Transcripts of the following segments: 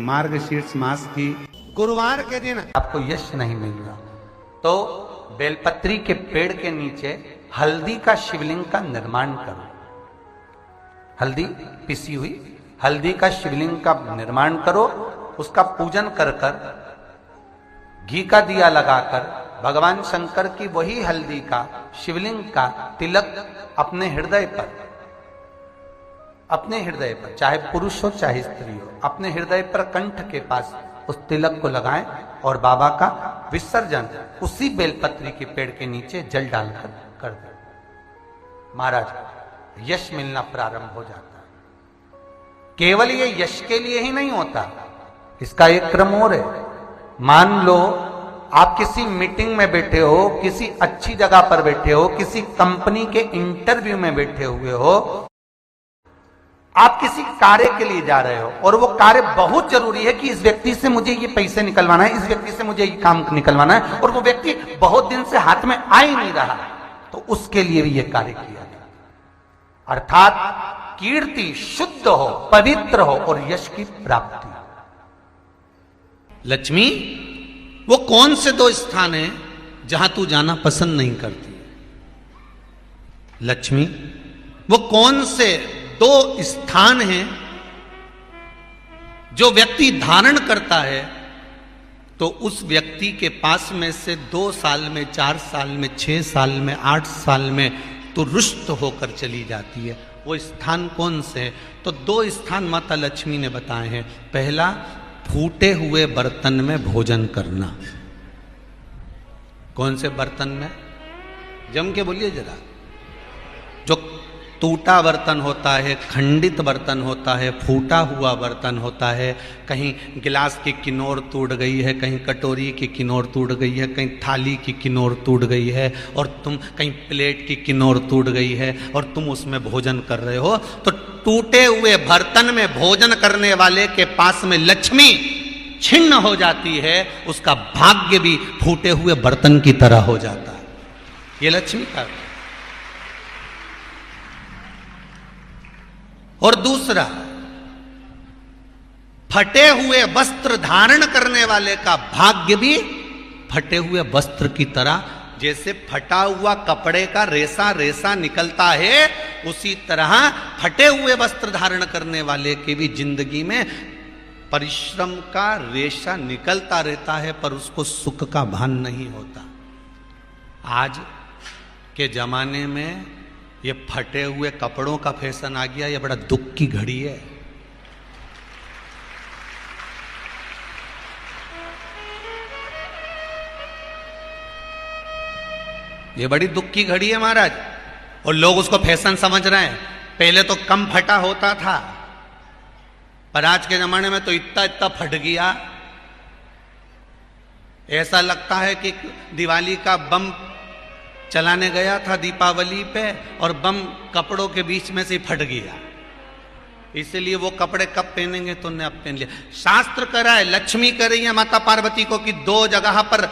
मार्गशीर्ष मास की गुरुवार के दिन आपको यश नहीं मिलेगा, तो बेलपत्री के पेड़ के नीचे हल्दी का शिवलिंग का निर्माण करो। हल्दी पिसी हुई हल्दी का शिवलिंग का निर्माण करो, उसका पूजन कर कर घी का दिया लगाकर भगवान शंकर की वही हल्दी का शिवलिंग का तिलक अपने हृदय पर चाहे पुरुष हो चाहे स्त्री हो, अपने हृदय पर कंठ के पास उस तिलक को लगाएं और बाबा का विसर्जन उसी बेलपत्री के पेड़ के नीचे जल डालकर कर दें। महाराज यश मिलना प्रारंभ हो जाता है। केवल ये यश के लिए ही नहीं होता, इसका एक क्रम और है। मान लो आप किसी मीटिंग में बैठे हो, किसी अच्छी जगह पर बैठे हो, किसी कंपनी के इंटरव्यू में बैठे हुए हो, आप किसी कार्य के लिए जा रहे हो और वो कार्य बहुत जरूरी है कि इस व्यक्ति से मुझे ये पैसे निकलवाना है, इस व्यक्ति से मुझे ये काम निकलवाना है, और वो व्यक्ति बहुत दिन से हाथ में आ ही नहीं रहा, तो उसके लिए भी ये कार्य किया जाए। अर्थात कीर्ति शुद्ध हो, पवित्र हो और यश की प्राप्ति। लक्ष्मी, वो कौन से दो स्थान हैं जहां तू जाना पसंद नहीं करती? लक्ष्मी, वो कौन से दो स्थान हैं जो व्यक्ति धारण करता है तो उस व्यक्ति के पास में से 2 साल में, 4 साल में, 6 साल में, 8 साल में तो रुष्ट होकर चली जाती है? वो स्थान कौन से है? तो 2 स्थान माता लक्ष्मी ने बताए हैं। पहला, फूटे हुए बर्तन में भोजन करना। कौन से बर्तन में? जम के बोलिए जरा। जो टूटा बर्तन होता है, खंडित बर्तन होता है, फूटा हुआ बर्तन होता है, कहीं गिलास की किनोर टूट गई है, कहीं कटोरी की किनोर टूट गई है, कहीं थाली की किनोर टूट गई है, और तुम कहीं प्लेट की किनोर टूट गई है और तुम उसमें भोजन कर रहे हो, तो टूटे हुए बर्तन में भोजन करने वाले के पास में लक्ष्मी छिन्न हो जाती है, उसका भाग्य भी फूटे हुए बर्तन की तरह हो जाता है। ये लक्ष्मी का। और दूसरा, फटे हुए वस्त्र धारण करने वाले का भाग्य भी फटे हुए वस्त्र की तरह, जैसे फटा हुआ कपड़े का रेसा रेसा निकलता है, उसी तरह फटे हुए वस्त्र धारण करने वाले की भी जिंदगी में परिश्रम का रेशा निकलता रहता है, पर उसको सुख का भान नहीं होता। आज के जमाने में ये फटे हुए कपड़ों का फैशन आ गया, ये बड़ा दुख की घड़ी है। ये बड़ी दुख की घड़ी है महाराज, और लोग उसको फैशन समझ रहे हैं। पहले तो कम फटा होता था, पर आज के जमाने में तो इतना इतना फट गया, ऐसा लगता है कि दिवाली का बम चलाने गया था दीपावली पे और बम कपड़ों के बीच में से फट गया। इसलिए वो कपड़े कब पहनेंगे तो ने अब पहन लिया। शास्त्र कह रहा है, लक्ष्मी कह रही है माता पार्वती को कि 2 जगह पर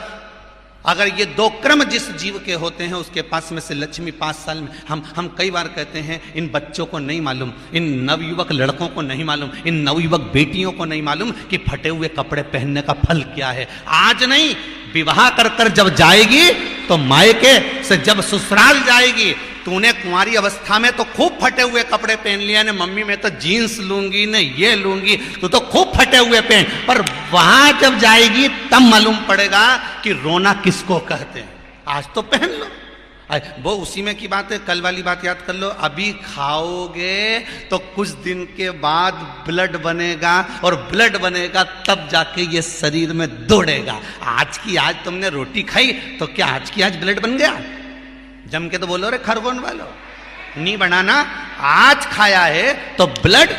अगर ये 2 क्रम जिस जीव के होते हैं उसके पास में से लक्ष्मी 5 साल में, हम कई बार कहते हैं इन बच्चों को नहीं मालूम, इन नवयुवक लड़कों को नहीं मालूम, इन नवयुवक बेटियों को नहीं मालूम कि फटे हुए कपड़े पहनने का फल क्या है। आज नहीं, विवाह कर कर जब जाएगी तो मायके से जब ससुराल जाएगी, तूने कुंवारी अवस्था में तो खूब फटे हुए कपड़े पहन लिया ने, मम्मी मैं तो जीन्स लूंगी ने, ये लूंगी, तू तो खूब फटे हुए पहन, पर वहां जब जाएगी तब मालूम पड़ेगा कि रोना किसको कहते हैं। आज तो पहन लो, वो उसी में की बात है। कल वाली बात याद कर लो, अभी खाओगे तो कुछ दिन के बाद ब्लड बनेगा, और ब्लड बनेगा तब जाके ये शरीर में दौड़ेगा। आज की आज तुमने रोटी खाई तो क्या आज की आज ब्लड बन गया? जम के तो बोलो रे खरगोन वालों, नहीं बनाना। आज खाया है तो ब्लड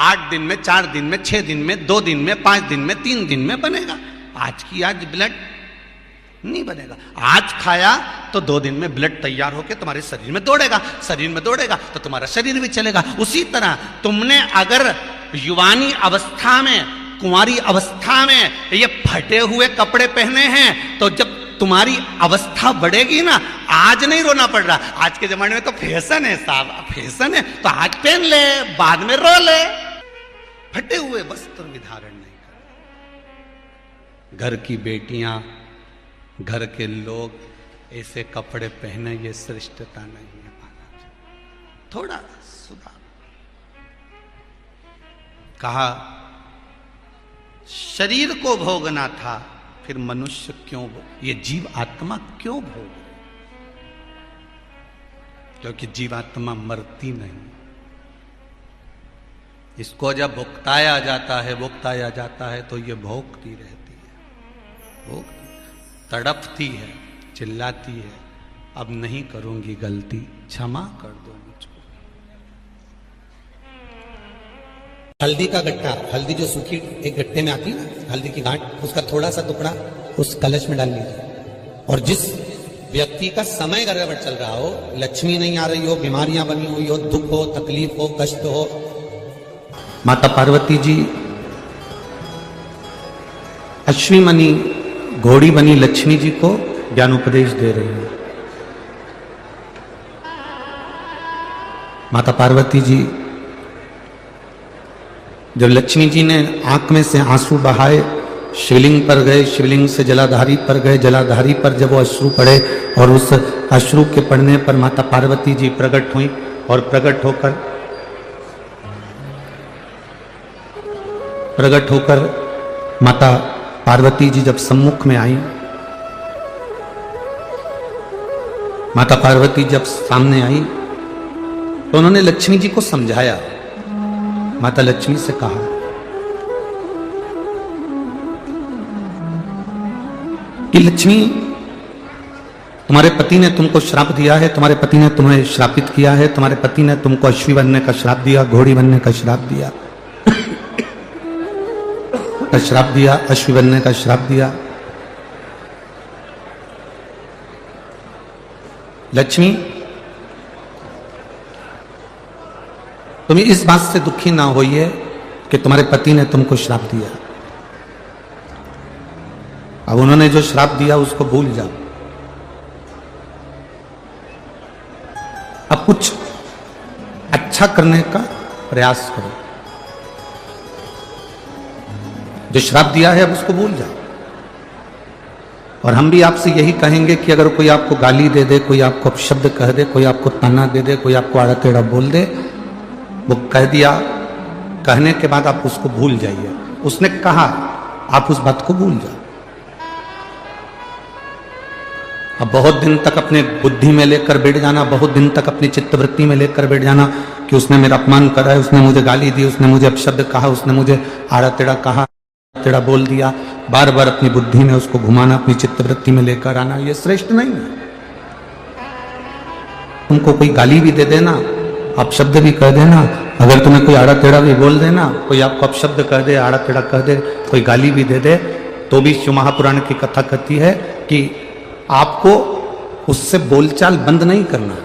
8 दिन में, 4 दिन में, 6 दिन में, 2 दिन में, 5 दिन में, 3 दिन में बनेगा। आज की आज ब्लड नहीं बनेगा। आज खाया तो 2 दिन में ब्लड तैयार होकर तुम्हारे शरीर में दौड़ेगा, शरीर में दौड़ेगा तो तुम्हारा शरीर भी चलेगा। उसी तरह तुमने अगर युवानी अवस्था में, कुंवारी अवस्था में ये फटे हुए कपड़े पहने हैं, तो जब तुम्हारी अवस्था बढ़ेगी ना, आज नहीं रोना पड़ रहा। आज के जमाने में तो फैशन है साहब, फैशन है तो आज पहन ले, बाद में रो ले। फटे हुए वस्त्र भी धारण नहीं कर। घर की बेटियां, घर के लोग ऐसे कपड़े पहने, ये श्रेष्ठता नहीं है महाराज। थोड़ा सुधार। कहा शरीर को भोगना था, फिर मनुष्य क्यों ये जीव आत्मा क्यों भोग? क्योंकि जीवात्मा मरती नहीं। इसको जब भुगताया जाता है तो ये भोगती रहती है, तड़पती है, चिल्लाती है, अब नहीं करूंगी गलती, क्षमा कर दो मुझको। हल्दी का गट्टा, हल्दी जो सूखी एक गट्टे में आती है ना, हल्दी की गांठ, उसका थोड़ा सा टुकड़ा उस कलश में डाल लीजिए। और जिस व्यक्ति का समय गड़बड़ चल रहा हो, लक्ष्मी नहीं आ रही हो, बीमारियां बनी हुई हो, दुख हो, तकलीफ हो, कष्ट हो, माता पार्वती जी अश्विमनी घोड़ी बनी लक्ष्मी जी को ज्ञान उपदेश दे रही है। माता पार्वती जी जब लक्ष्मी जी ने आंख में से आंसू बहाए, शिवलिंग पर गए, शिवलिंग से जलाधारी पर गए, जलाधारी पर जब वो अश्रु पड़े और उस अश्रु के पड़ने पर माता पार्वती जी प्रकट हुई और प्रकट होकर माता पार्वती जी जब सम्मुख में आई, माता पार्वती जब सामने आई तो उन्होंने लक्ष्मी जी को समझाया। माता लक्ष्मी से कहा कि लक्ष्मी, तुम्हारे पति ने तुमको श्राप दिया है, तुम्हारे पति ने तुम्हें श्रापित किया है, तुम्हारे पति ने तुमको अश्वी बनने का श्राप दिया, घोड़ी बनने का श्राप दिया, अश्वी बनने का श्राप दिया। लक्ष्मी, तुम इस बात से दुखी ना होइए कि तुम्हारे पति ने तुमको श्राप दिया। अब उन्होंने जो श्राप दिया उसको भूल जाओ, अब कुछ अच्छा करने का प्रयास करो। जो श्राप दिया है अब उसको भूल जाओ। और हम भी आपसे यही कहेंगे कि अगर कोई आपको गाली दे दे, कोई आपको अपशब्द कह दे, कोई आपको ताना दे दे, कोई आपको आड़ा टेढ़ा बोल दे, वो कह दिया, कहने के बाद आप उसको भूल जाइए। उसने कहा, आप उस बात को भूल जाओ। अब बहुत दिन तक अपने बुद्धि में लेकर बैठ जाना, बहुत दिन तक अपनी चित्तवृत्ति में लेकर बैठ जाना कि उसने मेरा अपमान करा है, उसने मुझे गाली दी, उसने मुझे अपशब्द कहा, उसने मुझे आड़ा टेढ़ा कहा, टेढ़ा बोल दिया, बार बार अपनी बुद्धि में उसको घुमाना, अपनी चित्तवृत्ति में लेकर आना, ये श्रेष्ठ नहीं है। तुमको कोई गाली भी दे देना, अपशब्द भी कह देना, अगर तुम्हें कोई आड़ा टेढ़ा भी बोल देना, कोई आपको अपशब्द कह दे, आड़ा टेढ़ा कह दे, कोई गाली भी दे दे, तो भी शिव महापुराण की कथा कहती है कि आपको उससे बोलचाल बंद नहीं करना।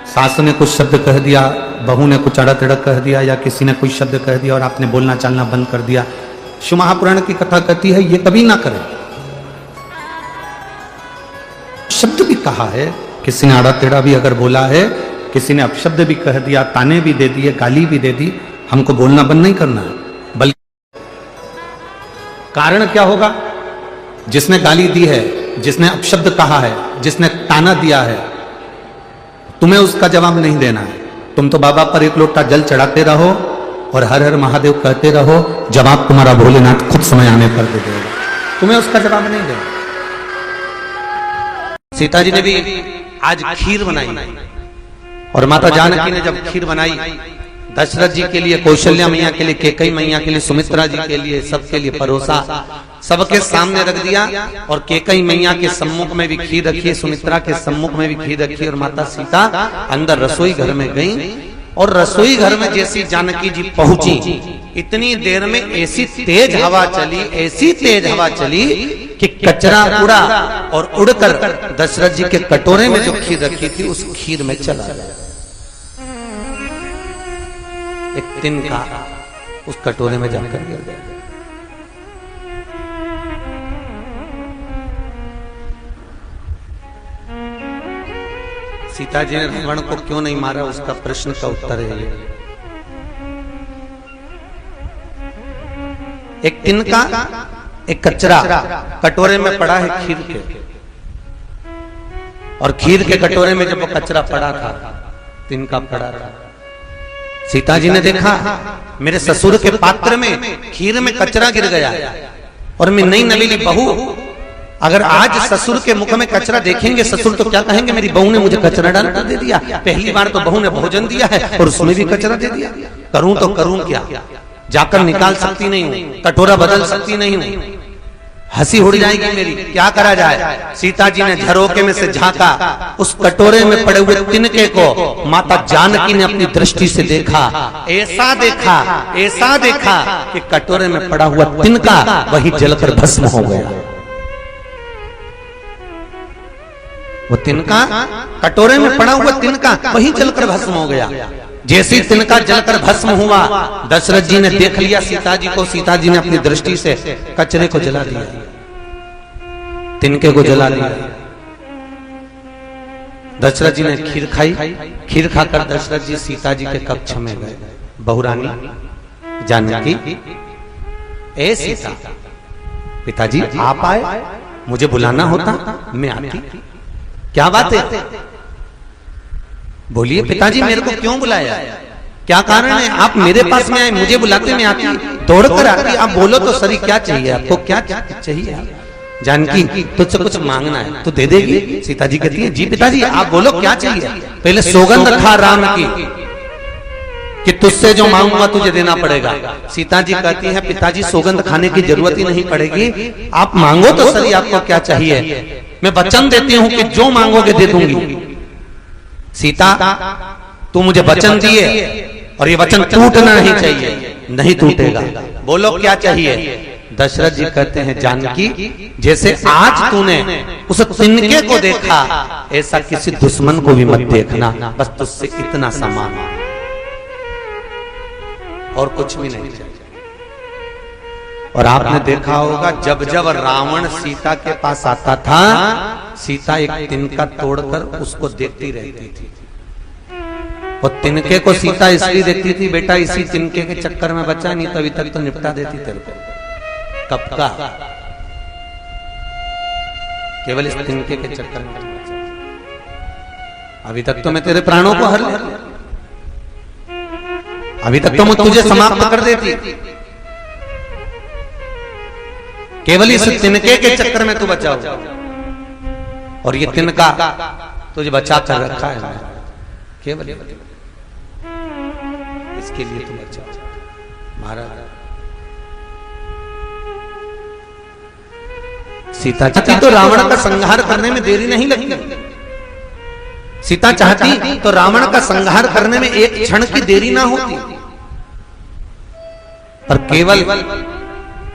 सास ने कुछ शब्द कह दिया, बहू ने कुछ आड़ा टेढ़ा कह दिया, या किसी ने कोई शब्द कह दिया और आपने बोलना चालना बंद कर दिया, शिव महापुराण की कथा कहती है ये कभी ना करें। शब्द भी कहा है, किसी ने आड़ा टेढ़ा भी अगर बोला है, किसी ने अपशब्द भी कह दिया, ताने भी दे दिए, गाली भी दे दी, हमको बोलना बंद नहीं करना है। बल्कि कारण क्या होगा? जिसने गाली दी है, जिसने अपशब्द कहा है, जिसने ताना दिया है, तुम्हें उसका जवाब नहीं देना है। तुम तो बाबा पर एक लोटा जल चढ़ाते रहो और हर हर महादेव कहते रहो, जवाब तुम्हारा भोलेनाथ खुद समय आने पर दे देगा, तुम्हें उसका जवाब नहीं देना। सीता जी ने भी आज खीर बनाई और माता जानकी ने जब खीर बनाई, दशरथ जी के लिए, कौशल्या मैया के लिए, कैकेयी मैया के लिए, सुमित्रा जी के लिए, सबके लिए परोसा, सबके सामने रख दिया। और कैकेयी मैया के सम्मुख में भी खीर रखी, सुमित्रा के सम्मुख में भी खीर रखी, और माता सीता अंदर रसोई घर में गई। और रसोई घर में जैसी जानकी जी पहुंची, इतनी देर में ऐसी तेज हवा चली, ऐसी तेज हवा चली कि कचरा उड़ा और उड़कर दशरथ जी के कटोरे में जो खीर रखी थी उस खीर में चला गया। एक तिनका उस कटोरे में जाकर गिर गया। सीता जी ने रावण को क्यों नहीं मारा, उसका प्रश्न का उत्तर है ये। एक तिनका, एक कचरा कटोरे में पड़ा है खीर के, और खीर के कटोरे में जब वो कचरा पड़ा था, तिनका पड़ा था, सीता जी ने देखा मेरे ससुर के पात्र में खीर में कचरा गिर गया, और मैं नई नवीली बहू, अगर आज ससुर के मुख में कचरा देखेंगे ससुर तो क्या कहेंगे, मेरी बहू ने मुझे कचरा डाल कर दे दिया, पहली बार तो बहू ने भोजन दिया है और उसमें भी कचरा दे दिया, करूं तो करूं क्या, जाकर निकाल सकती नहीं हूं, कटोरा बदल सकती नहीं हूं, हंसी उड़ जाएगी मेरी, क्या करा जाए। सीता जी ने झरोके में से झांका, उस कटोरे में पड़े हुए तिनके को माता जानकी ने अपनी दृष्टि से देखा, ऐसा देखा कि कटोरे में पड़ा हुआ तिनका वही जलकर भस्म हो गया। वो तिनका, कटोरे में पड़ा हुआ तिनका वही जलकर भस्म हो गया। जैसे तिनका जलकर भस्म हुआ, दशरथ जी ने देख लिया सीता जी को, सीता जी ने अपनी दृष्टि से कचरे को जला दिया, तिनके को जला दिया। दशरथ जी ने खीर खाई, खीर खाकर दशरथ जी सीता जी के कक्ष में गए। बहुरानी जानकी, ए सीता, पिताजी आप आए, मुझे बुलाना होता मैं आती, क्या बात है, बोलिए पिताजी मेरे को क्यों बुलाया, क्या कारण है, आप मेरे पास में आए, मुझे बुलाते मैं आती, दौड़कर आती, आप बोलो तो सही क्या चाहिए आपको, क्या चाहिए। जानकी तुझसे कुछ मांगना है तो दे देगी। सीता जी कहती है जी पिताजी आप बोलो क्या चाहिए। पहले सौगंध खा राम की कि तुझसे जो मांगूंगा तुझे देना पड़ेगा। सीता जी कहती है पिताजी सौगंध खाने की जरूरत ही नहीं पड़ेगी, आप मांगो तो सही आपको क्या चाहिए, मैं वचन देती हूं कि जो मांगोगे दे दूंगी। सीता तू मुझे वचन दिए और ये वचन टूटना ही चाहिए, नहीं टूटेगा, बोलो क्या चाहिए। दशरथ जी कहते हैं जानकी जैसे आज तूने उस तिनके को देखा ऐसा किसी दुश्मन को भी मत देखना, बस तुझसे इतना सामान और कुछ भी नहीं चाहिए। और आपने देखा होगा जब जब रावण सीता के पास आता था सीता एक तिनका तोड़कर उसको देखती रहती थी। और तिनके को सीता इसलिए देखती थी बेटा इसी तिनके के चक्कर में बचा, नहीं तो अभी तक तो निपटा देती तेरे को। कब का? केवल इस तिनके के चक्कर में बचा, अभी तक तो मैं तेरे प्राणों को हर ले, अभी तक तो मैं तुझे समाप्त कर देती, केवल इस तिनके के चक्कर में तू बचाओ। और ये तिनका तुझे बचा कर रखा है केवल इसके लिए तुम बचाओ। महाराज सीता चाहती तो रावण का संहार करने में देरी नहीं लगी, सीता चाहती तो रावण का संहार करने में एक क्षण की देरी ना होती, पर केवल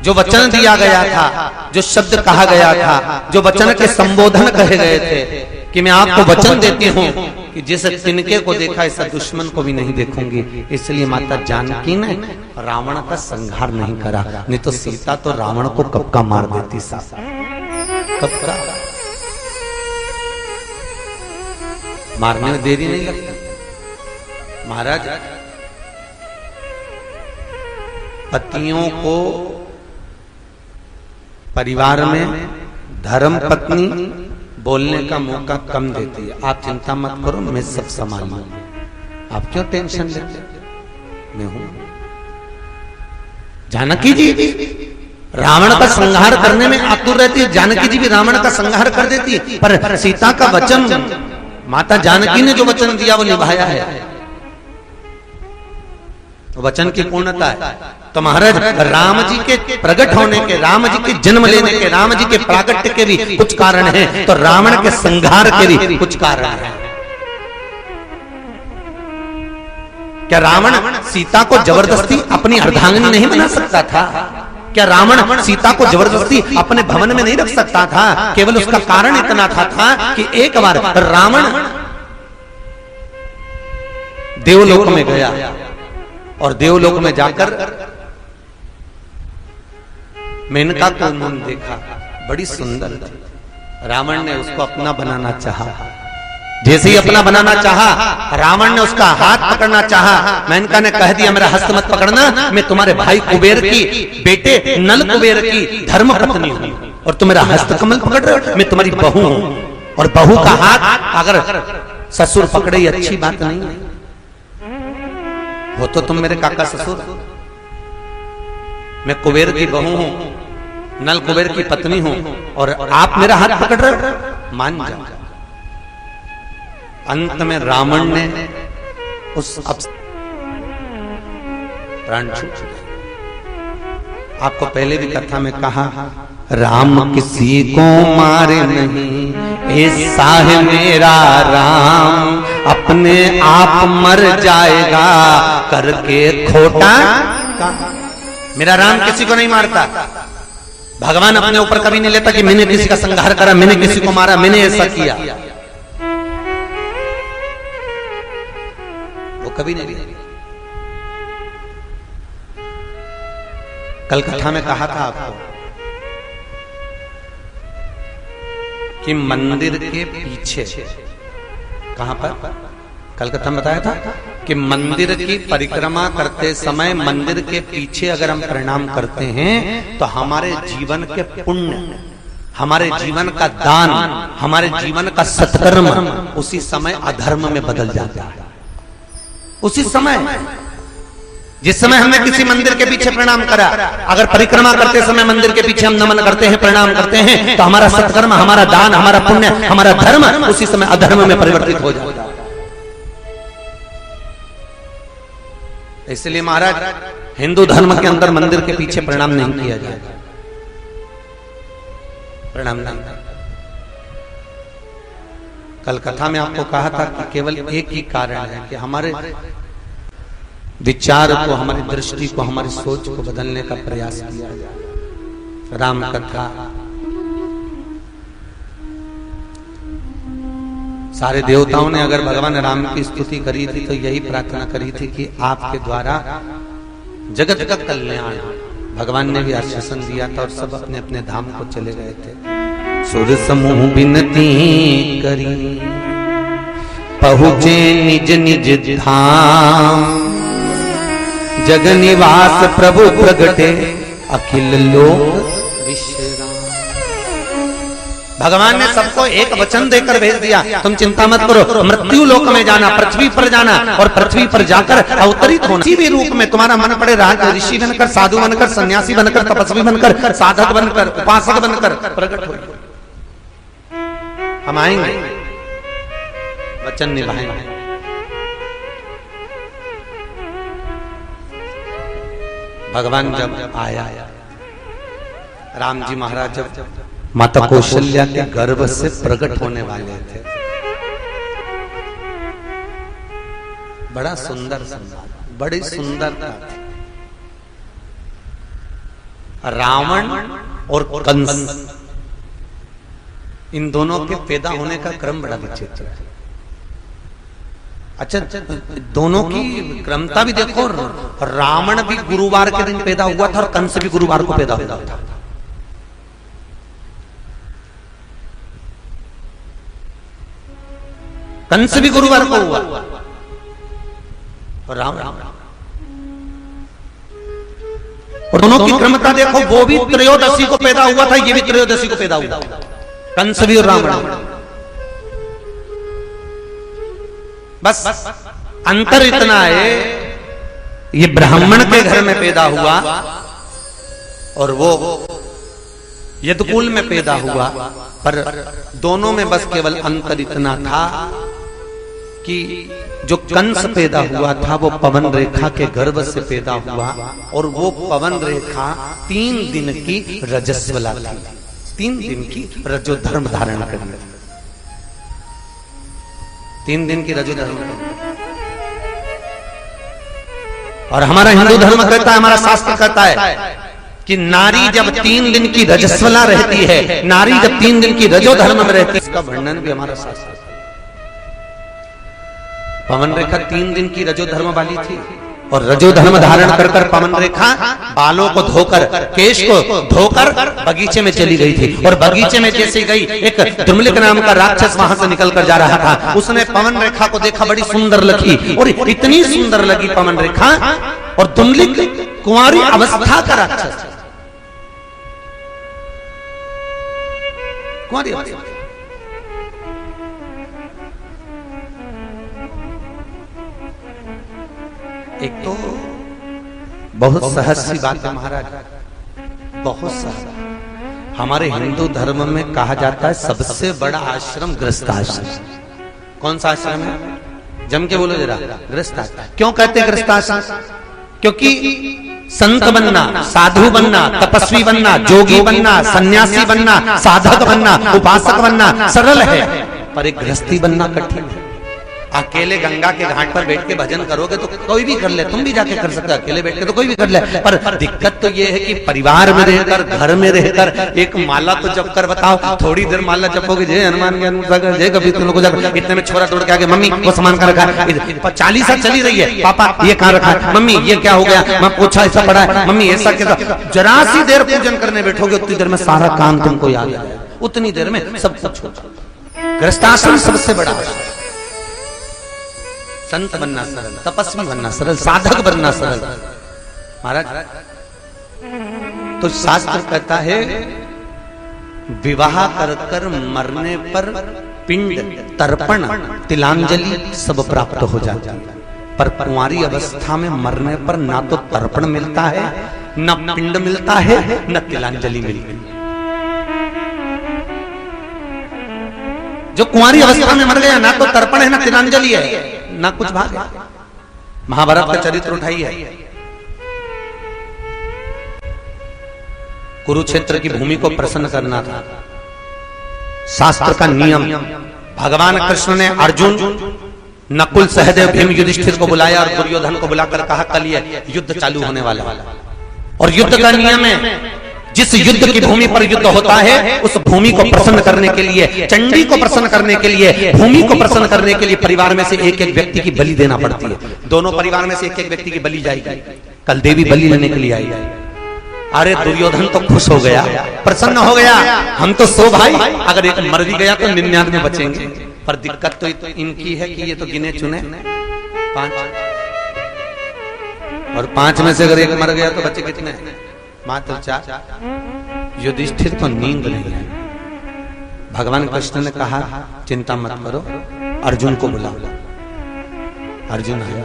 जो वचन दिया गया था, जो शब्द कहा गया था, जो वचन के संबोधन कहे गए थे कि मैं आपको वचन देती हूं कि जिस तिनके को देखा ऐसा दुश्मन को भी नहीं देखूंगी, इसलिए माता जानकी ने रावण का संहार नहीं करा, नहीं तो सीता तो रावण को कब का मार देती सा, कब का मारने में देरी नहीं लगती। महाराज पतियों को परिवार में धर्म पत्नी बोलने का मौका कम देती है। आप चिंता मत करो मैं सब संभाल लूंगी, आप क्यों टेंशन लेते, मैं हूं। जानकी जी रावण का संहार करने में आतुर रहती है, जानकी जी भी रावण का संहार कर देती है, पर सीता का वचन माता जानकी ने जो वचन दिया वो निभाया है, वचन की पूर्णता है। तो महाराज राम जी के प्रकट होने के, राम जी के जन्म लेने के, राम जी के प्राकट्य के भी कुछ कारण हैं, तो रावण के संहार के भी कुछ कारण हैं। क्या रावण सीता को जबरदस्ती अपनी अर्धांगिनी नहीं बना सकता था? क्या रावण सीता को जबरदस्ती अपने भवन में नहीं रख सकता था? केवल उसका कारण इतना था कि एक बार रावण देवलोक में गया और देवलोक में जाकर मेनका को उन्होंने देखा, बड़ी सुंदर थी। रावण ने उसको अपना बनाना चाहा, जैसे ही अपना बनाना चाहा, रावण ने उसका हाथ पकड़ना चाहा, मेनका ने कह दिया मेरा हस्त मत पकड़ना, मैं तुम्हारे भाई कुबेर की बेटे नल कुबेर की धर्म पत्नी हूं और तुम मेरा हस्त कमल पकड़ रहे हो, मैं तुम्हारी बहू हूं। और बहू का हाथ अगर ससुर पकड़े, अच्छी बात नहीं हो तो तुम मेरे काका ससुर, मैं कुबेर की बहू हूं, नल कुबेर की पत्नी हूं और आप मेरा हाथ पकड़ रहे हो, मान जाओ। अंत में रावण ने उस प्राण छूट। आपको पहले भी कथा में कहा, राम किसी को मारे नहीं, ऐसा है मेरा राम, अपने आप मर जाएगा करके खोटा। मेरा राम किसी को नहीं मारता। भगवान अपने ऊपर कभी नहीं लेता कि मैंने किसी का संहार करा, मैंने किसी को मारा, मैंने ऐसा किया, वो कभी नहीं। कल कथा में कहा था आपको कि मंदिर के पीछे, कहां पर, कल कथा में बताया था कि मंदिर की परिक्रमा करते समय मंदिर के पीछे अगर हम प्रणाम करते हैं तो हमारे जीवन के पुण्य, हमारे जीवन का दान, हमारे जीवन का सत्कर्म उसी समय अधर्म में बदल जाता है। उसी समय, जिस समय हमने किसी मंदिर के पीछे प्रणाम करा, अगर परिक्रमा करते समय मंदिर के पीछे हम नमन करते हैं, प्रणाम करते हैं, तो हमारा सत्कर्म, हमारा दान, हमारा पुण्य, हमारा धर्म उसी समय अधर्म में परिवर्तित हो जाता है। इसलिए महाराज, हिंदू धर्म के अंदर मंदिर के पीछे प्रणाम नहीं किया जाएगा, प्रणाम नहीं। कल कथा में आपको कहा था कि केवल एक ही कारण है कि हमारे विचार को, हमारी दृष्टि को, हमारी सोच को बदलने का प्रयास किया जाए। राम कथा, सारे देवताओं ने अगर भगवान राम की स्तुति करी थी तो यही प्रार्थना करी थी कि आपके द्वारा जगत का कल्याण। भगवान ने भी आश्वासन दिया था और सब अपने अपने धाम को चले गए थे। सुर समूह बिनती करी, पहुंचे निज निज धाम, जग निवास प्रभु प्रगटे, अखिल लोक विश्राम। भगवान ने सबको एक वचन देकर भेज दिया, तुम चिंता मत करो, मृत्यु लोक में जाना, पृथ्वी पर जाना और पृथ्वी पर जाकर अवतरित होना। किसी भी रूप में तुम्हारा मन पड़े, राज ऋषि बनकर, साधु बनकर, सन्यासी बनकर, तपस्वी बनकर, साधक बनकर, उपासक बनकर प्रकट हो। हम आएंगे, वचन निभाएंगे। भगवान जब आया, राम जी महाराज जब माता कौशल्या के गर्भ से प्रकट होने वाले थे, बड़ा सुंदर संवाद, बड़ी सुंदरता थी। रावण और कंस, इन दोनों के पैदा होने का क्रम बड़ा विचित्र है। अच्छा, दोनों की क्रमता भी देखो, रावण भी गुरुवार के दिन पैदा हुआ था और कंस भी गुरुवार को पैदा हुआ था। कंस भी गुरुवार को हुआ और राम, और दोनों की क्रमता देखो, वो भी त्रयोदशी को पैदा हुआ था, ये भी त्रयोदशी को पैदा हुआ, कंस भी और रावण। बस अंतर इतना है, ये ब्राह्मण के घर में पैदा हुआ और वो यदुकुल में पैदा हुआ, पर दोनों में बस केवल अंतर इतना था कि जो कंस पैदा हुआ था वो पवन रेखा के गर्भ से पैदा हुआ और वो पवन रेखा 3 दिन की रजस्वला थी, 3 दिन की रजो धर्म धारण करने, 3 दिन की रजो धर्म। और हमारा हिंदू धर्म कहता है, हमारा शास्त्र कहता है कि नारी जब 3 दिन की रजस्वला रहती है, नारी जब 3 दिन की रजो धर्म में रहती है, इसका वर्णन भी हमारा शास्त्र है। पवन रेखा 3 दिन की रजो धर्म वाली थी और रजो धर्म धारण कर कर पवन रेखा बालों को धोकर, केश को धोकर बगीचे में चली गई थी। और बगीचे में जैसे गई, एक दुर्मलिक नाम का राक्षस वहां से निकल कर जा रहा था। उसने पवन रेखा को देखा, बड़ी सुंदर लगी, और इतनी सुंदर लगी पवन रेखा, और दुर्मलिक कुंवारी अवस्था का राक्षस, कुंवारी अवस्था। एक तो बहुत सहज सी बात है महाराज, बहुत सहज। हमारे हिंदू धर्म में कहा जाता है सबसे बड़ा आश्रम गृहस्थ आश्रम। कौन सा आश्रम है? जम के बोलो जरा। गृहस्थ आश्रम। क्यों कहते हैं गृहस्थ आश्रम? क्योंकि संत बनना, साधु बनना, तपस्वी बनना, जोगी बनना, सन्यासी बनना, साधक बनना, उपासक बनना सरल है, पर एक गृहस्थी बनना कठिन है। अकेले गंगा के घाट पर बैठ के भजन करोगे तो कोई भी कर ले, तुम भी जाके कर सकते हो, अकेले बैठ के तो कोई भी कर ले। पर दिक्कत तो ये है कि परिवार में रहकर, घर में रहकर एक माला तो जप कर बताओ। थोड़ी देर माला जपोगे, जय हनुमान ज्ञान सागर, जय कभी तुम लोग जाकर, इतने में छोरा दौड़ के आगे, मम्मी वो सामान का रखा है, 40 साल चली रही है, पापा ये कहाँ रखा है, मम्मी ये क्या हो गया, मैं पूछा ऐसा पड़ा है, मम्मी ऐसा कैसा। जरा सी देर पूजन करने बैठोगे, उतनी देर में सारा काम तुमको याद है, उतनी देर में सब कुछ। गृहस्थाश्रम सबसे बड़ा आश्रम। संत बनना सरल, तपस्वी बनना सरल, साधक बनना सरल महाराज। तो शास्त्र कहता है विवाह कर कर मरने पर पिंड, तर्पण, तिलांजलि सब प्राप्त हो जाता है, पर कुंवारी अवस्था में मरने पर ना तो तर्पण मिलता है, न पिंड मिलता है, न तिलांजलि मिलती है। जो कुंवारी अवस्था में मर गया, ना तो तर्पण है, ना तिलांजलि है, ना कुछ भाग है। महाभारत का चरित्र उठाइए, कुरुक्षेत्र की भूमि को प्रसन्न करना था, शास्त्र का नियम। भगवान कृष्ण ने अर्जुन, नकुल, सहदेव, भीम, युधिष्ठिर को बुलाया और दुर्योधन को बुलाकर कहा कल ये युद्ध चालू होने वाला है, और युद्ध का नियम है जिस युद्ध की भूमि पर युद्ध होता है उस भूमि को प्रसन्न करने के लिए, चंडी को प्रसन्न करने के लिए, भूमि को प्रसन्न करने के लिए परिवार में से एक एक व्यक्ति की बलि देना पड़ती है। दोनों परिवार में से एक एक व्यक्ति की बलि जाएगी। कल देवी बलि लेने के लिए आई। अरे दुर्योधन तो खुश हो गया, प्रसन्न हो गया, हम तो 100 भाई, अगर एक मर भी गया तो 99 बचेंगे। पर दिक्कत तो इनकी है कि ये तो गिने चुने 5, और 5 में से अगर एक मर गया तो बचे कितने? मात्र 4। युधिष्ठिर को नींद नहीं है। भगवान कृष्ण ने कहा चिंता मत करो, अर्जुन को बुलाओ। अर्जुन आया,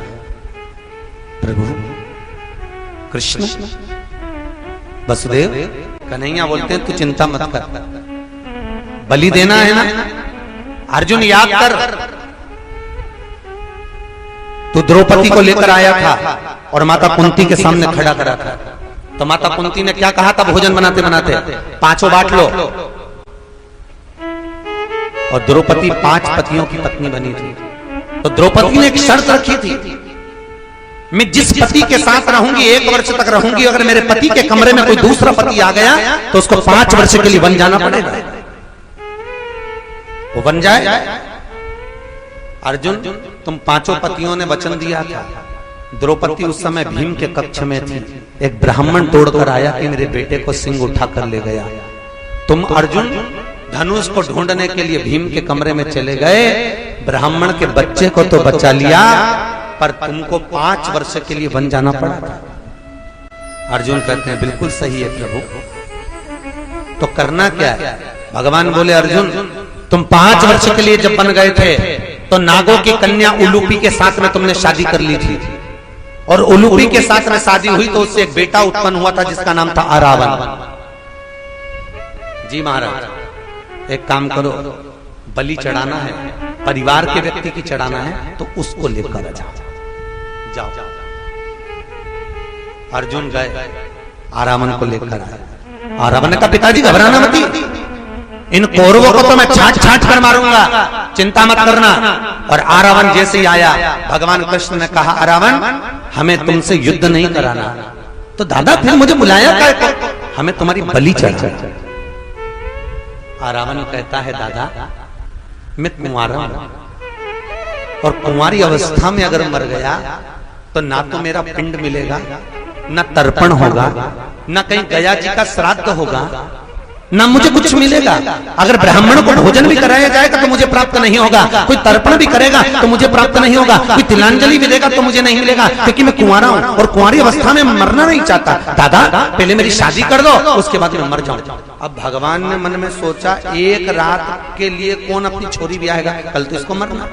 प्रभु कृष्ण, वसुदेव, कन्हैया बोलते हैं तू चिंता मत कर, बलि देना है ना। अर्जुन याद कर, तू द्रौपदी को लेकर आया था और माता कुंती के सामने खड़ा करा था, तो माता कुंती ने क्या कहा था भोजन बनाते बनाते? 5 बांट लो। और द्रौपदी 5 पतियों की पत्नी बनी थी। तो द्रौपदी ने एक शर्त रखी थी, मैं जिस पति के साथ रहूंगी 1 वर्ष तक रहूंगी, अगर मेरे पति के कमरे में कोई दूसरा पति आ गया तो उसको 5 वर्ष के लिए बन जाना पड़ेगा। वो बन जाए। अर्जुन, तुम 5 पतियों ने वचन दिया था। द्रौपदी उस समय भीम के कक्ष में थी। एक ब्राह्मण तोड़कर आया कि मेरे बेटे को सिंह उठाकर ले गया। तुम अर्जुन धनुष को ढूंढने के लिए भीम के कमरे में चले गए, ब्राह्मण के बच्चे को तो बचा लिया, पर तुमको 5 वर्ष के लिए बन जाना पड़ा था। अर्जुन कहते हैं बिल्कुल सही है प्रभु, तो करना क्या है? भगवान बोले अर्जुन, तुम 5 वर्ष के लिए जब बन गए थे तो नागों की कन्या उलूपी के साथ में तुमने शादी कर ली थी, और उलूपी के साथ में शादी हुई तो उससे एक बेटा उत्पन्न हुआ था जिसका नाम था अरावन। जी महाराज, एक काम करो, बलि चढ़ाना है, परिवार के व्यक्ति की चढ़ाना है, तो उसको लेकर जाओ। अर्जुन गए, आरावन को लेकर आए। आरावन ने कहा पिताजी घबराना मत, इन कौरवों को तो मैं छाट छाट कर मारूंगा, चिंता मत करना। और आरावन जैसे ही आया, भगवान कृष्ण ने कहा आरावन, हमें तुमसे युद्ध नहीं कराना। तो दादा फिर मुझे बुलाया क्या? हमें तुम्हारी बलि चढ़ाना। आरावन कहता है दादा मैं कुंवारा हूं, और कुंवारी अवस्था में अगर मर गया तो ना तो मेरा पिंड मिलेगा, ना तर्पण होगा, ना कहीं गया जी का श्राद्ध होगा, ना मुझे कुछ मिलेगा। अगर ब्राह्मण को भोजन भी कराया जाएगा तो मुझे प्राप्त नहीं होगा, कोई तर्पण भी करेगा तो मुझे प्राप्त नहीं होगा, कोई तिलांजलि भी देगा तो मुझे नहीं मिलेगा, क्योंकि मैं कुंवारा हूं और कुंवारी अवस्था में मरना नहीं चाहता। दादा पहले मेरी शादी कर दो, उसके बाद मैं मर जाऊं। अब भगवान ने मन में सोचा, एक रात के लिए कौन अपनी छोरी भी आएगा, कल तो इसको मरना।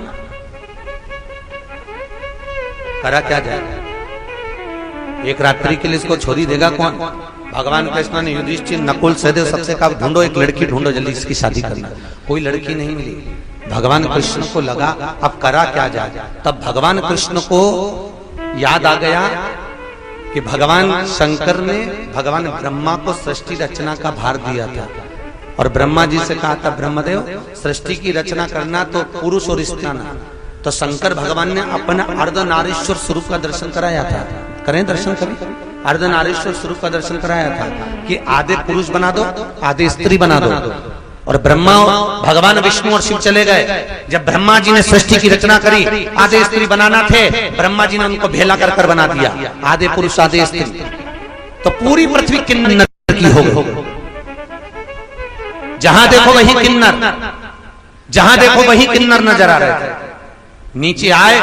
करा क्या जाए, एक रात्रि के लिए इसको छोरी देगा कौन? भगवान कृष्ण ने युधिष्ठिर, नकुल, सहदेव सबसे कहा ढूंढो, एक लड़की ढूंढो, जल्दी इसकी शादी करना। कोई लड़की नहीं मिली। भगवान कृष्ण को लगा अब करा क्या जाए। तब भगवान कृष्ण को याद आ गया कि भगवान शंकर ने भगवान ब्रह्मा को सृष्टि रचना का भार दिया था और ब्रह्मा जी से कहा था, ब्रह्मदेव सृष्टि की रचना करना तो पुरुष और स्त्री ना। तो शंकर भगवान ने अपना अर्धनारीश्वर स्वरूप का दर्शन कराया था। करें दर्शन कभी? अर्धनारीश्वर स्वरूप का दर्शन कराया था कि आधे पुरुष बना दो, आधे स्त्री बना दो। और ब्रह्मा, भगवान विष्णु और शिव चले गए। जब ब्रह्मा जी ने सृष्टि की रचना करी, आधे स्त्री बनाना थे, ब्रह्मा जी ने उनको भेला कर बना दिया, आधे पुरुष आधे स्त्री। तो पूरी पृथ्वी किन्नर की हो गई। जहां देखो वही किन्नर, जहां देखो वही किन्नर नजर आ रहे थे। नीचे आए,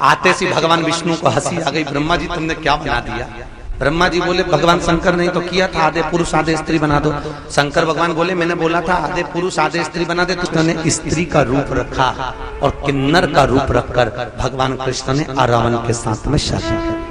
आते से भगवान विष्णु को हंसी आ गई, ब्रह्मा जी तुमने क्या बना दिया? ब्रह्मा जी बोले, भगवान शंकर ने तो किया था आधे पुरुष आधे स्त्री बना दो। शंकर भगवान बोले, मैंने बोला था आधे पुरुष आधे स्त्री बना दे, तो तुमने स्त्री का रूप रखा और किन्नर का रूप रखकर भगवान कृष्ण ने रावण के साथ में शादी की।